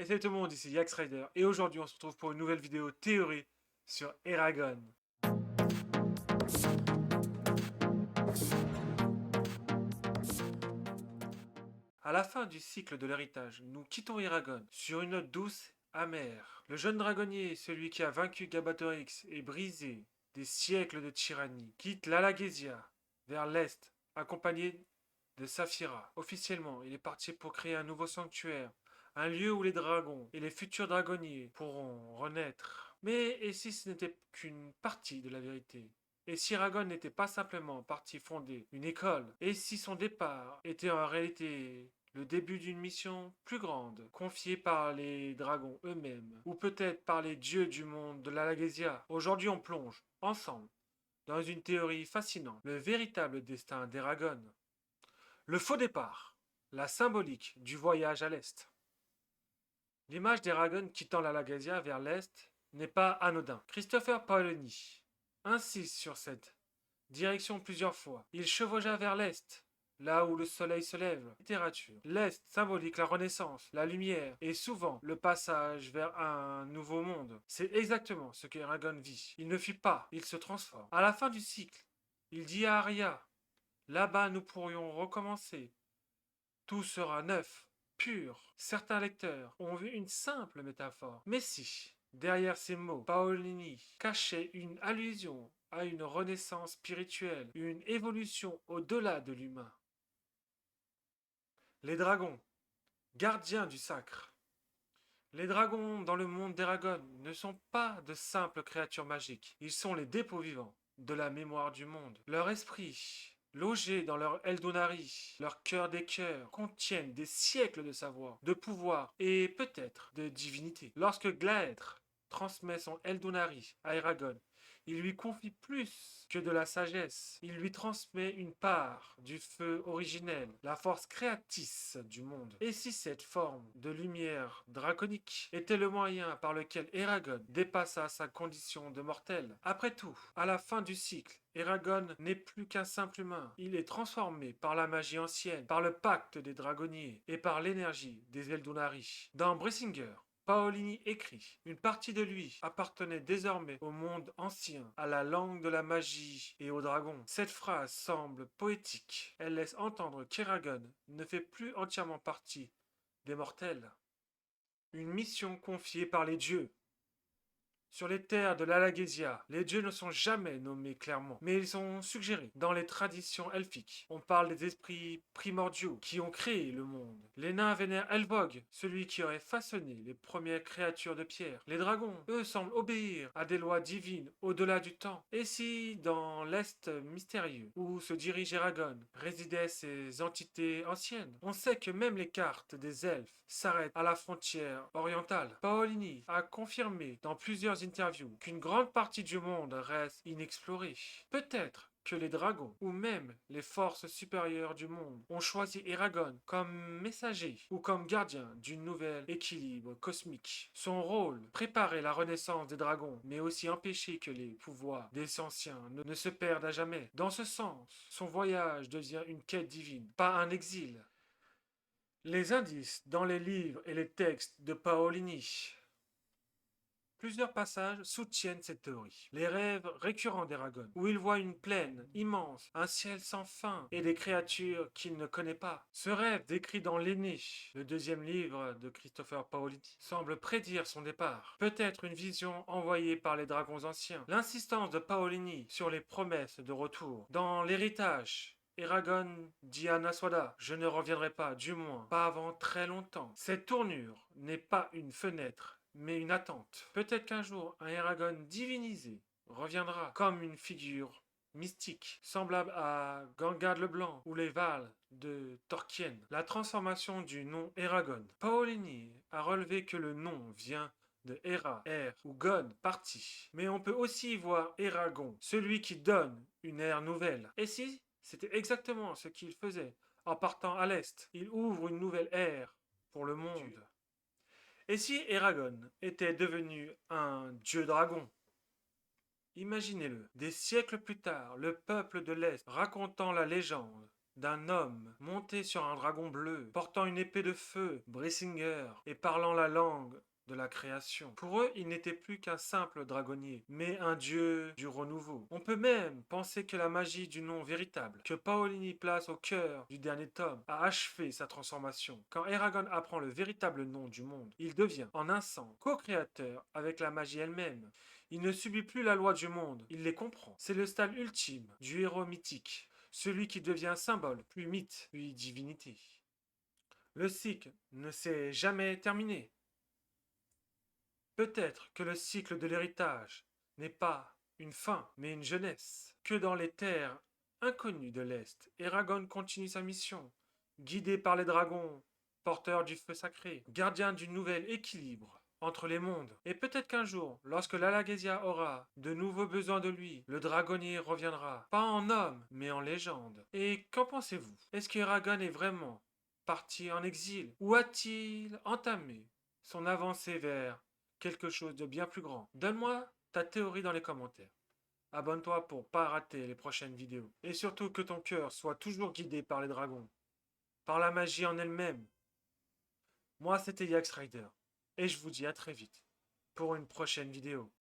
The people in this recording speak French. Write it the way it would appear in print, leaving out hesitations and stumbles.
Et salut tout le monde, ici Yax Rider, et aujourd'hui on se retrouve pour une nouvelle vidéo théorie sur Eragon. À la fin du cycle de l'héritage, nous quittons Eragon sur une note douce, amère. Le jeune dragonnier, celui qui a vaincu Gabatorix et brisé des siècles de tyrannie, quitte l'Alagésia vers l'est, accompagné de Saphira. Officiellement, il est parti pour créer un nouveau sanctuaire, un lieu où les dragons et les futurs dragonniers pourront renaître. Mais et si ce n'était qu'une partie de la vérité? Et si Eragon n'était pas simplement parti fonder une école? Et si son départ était en réalité le début d'une mission plus grande, confiée par les dragons eux-mêmes, ou peut-être par les dieux du monde de l'Alagésia? Aujourd'hui on plonge, ensemble, dans une théorie fascinante, le véritable destin d'Eragon. Le faux départ, la symbolique du voyage à l'est. L'image d'Eragon quittant la Lagasia vers l'est n'est pas anodin. Christopher Paolini insiste sur cette direction plusieurs fois. Il chevaucha vers l'est, là où le soleil se lève. Littérature. L'est symbolique la renaissance, la lumière, et souvent le passage vers un nouveau monde. C'est exactement ce qu'Eragon vit. Il ne fuit pas, il se transforme. À la fin du cycle, il dit à Arya, là-bas nous pourrions recommencer. Tout sera neuf, pur. Certains lecteurs ont vu une simple métaphore. Mais si, derrière ces mots, Paolini cachait une allusion à une renaissance spirituelle, une évolution au-delà de l'humain. Les dragons, gardiens du sacre. Les dragons dans le monde d'Eragon ne sont pas de simples créatures magiques. Ils sont les dépôts vivants de la mémoire du monde. Leur esprit, logés dans leur Eldonari, leur cœur des cœurs, contiennent des siècles de savoir, de pouvoir et peut-être de divinité. Lorsque Glaètre transmet son Eldonari à Eragon, il lui confie plus que de la sagesse. Il lui transmet une part du feu originel, la force créatrice du monde. Et si cette forme de lumière draconique était le moyen par lequel Eragon dépassa sa condition de mortel? Après tout, à la fin du cycle, Eragon n'est plus qu'un simple humain. Il est transformé par la magie ancienne, par le pacte des dragonniers et par l'énergie des Eldonari. Dans Brisingr, Paolini écrit: une partie de lui appartenait désormais au monde ancien, à la langue de la magie et aux dragons. Cette phrase semble poétique. Elle laisse entendre qu'Eragon ne fait plus entièrement partie des mortels. Une mission confiée par les dieux. Sur les terres de l'Alagésia, les dieux ne sont jamais nommés clairement, mais ils sont suggérés dans les traditions elfiques. On parle des esprits primordiaux qui ont créé le monde. Les nains vénèrent Elvog, celui qui aurait façonné les premières créatures de pierre. Les dragons, eux, semblent obéir à des lois divines au-delà du temps. Et si, dans l'Est mystérieux, où se dirige Eragon, résidaient ces entités anciennes? On sait que même les cartes des elfes s'arrêtent à la frontière orientale. Paolini a confirmé dans plusieurs interviews qu'une grande partie du monde reste inexplorée. Peut-être que les dragons, ou même les forces supérieures du monde, ont choisi Eragon comme messager ou comme gardien d'une nouvelle équilibre cosmique. Son rôle, préparer la renaissance des dragons, mais aussi empêcher que les pouvoirs des anciens ne se perdent à jamais. Dans ce sens, son voyage devient une quête divine, pas un exil. Les indices dans les livres et les textes de Paolini. Plusieurs passages soutiennent cette théorie. Les rêves récurrents d'Eragon, où il voit une plaine immense, un ciel sans fin et des créatures qu'il ne connaît pas. Ce rêve, décrit dans l'Aîné, le deuxième livre de Christopher Paolini, semble prédire son départ. Peut-être une vision envoyée par les dragons anciens. L'insistance de Paolini sur les promesses de retour. Dans l'héritage, Eragon dit à Naswada: je ne reviendrai pas, du moins pas avant très longtemps. Cette tournure n'est pas une fenêtre, mais une attente. Peut-être qu'un jour, un Eragon divinisé reviendra comme une figure mystique, semblable à Gangad le Blanc ou les Vals de Tolkien. La transformation du nom Eragon. Paolini a relevé que le nom vient de Hera, air, ou Gon, partie. Mais on peut aussi y voir Eragon, celui qui donne une ère nouvelle. Et si c'était exactement ce qu'il faisait en partant à l'est? Il ouvre une nouvelle ère pour le monde. Et si Eragon était devenu un dieu dragon? Imaginez-le, des siècles plus tard, le peuple de l'Est racontant la légende d'un homme monté sur un dragon bleu, portant une épée de feu, Brisingr, et parlant la langue de la création. Pour eux, il n'était plus qu'un simple dragonnier, mais un dieu du renouveau. On peut même penser que la magie du nom véritable, que Paolini place au cœur du dernier tome, a achevé sa transformation. Quand Eragon apprend le véritable nom du monde, il devient, en un sens, co-créateur avec la magie elle-même. Il ne subit plus la loi du monde, il les comprend. C'est le stade ultime du héros mythique, celui qui devient symbole, puis mythe, puis divinité. Le cycle ne s'est jamais terminé. Peut-être que le cycle de l'héritage n'est pas une fin, mais une jeunesse. Que dans les terres inconnues de l'Est, Eragon continue sa mission, guidé par les dragons, porteurs du feu sacré, gardien du nouvel équilibre entre les mondes. Et peut-être qu'un jour, lorsque l'Alagaësia aura de nouveaux besoins de lui, le dragonnier reviendra, pas en homme, mais en légende. Et qu'en pensez-vous? Est-ce que Eragon est vraiment parti en exil? Ou a-t-il entamé son avancée vers quelque chose de bien plus grand? Donne-moi ta théorie dans les commentaires. Abonne-toi pour pas rater les prochaines vidéos. Et surtout que ton cœur soit toujours guidé par les dragons, par la magie en elle-même. Moi, c'était Yax Rider. Et je vous dis à très vite pour une prochaine vidéo.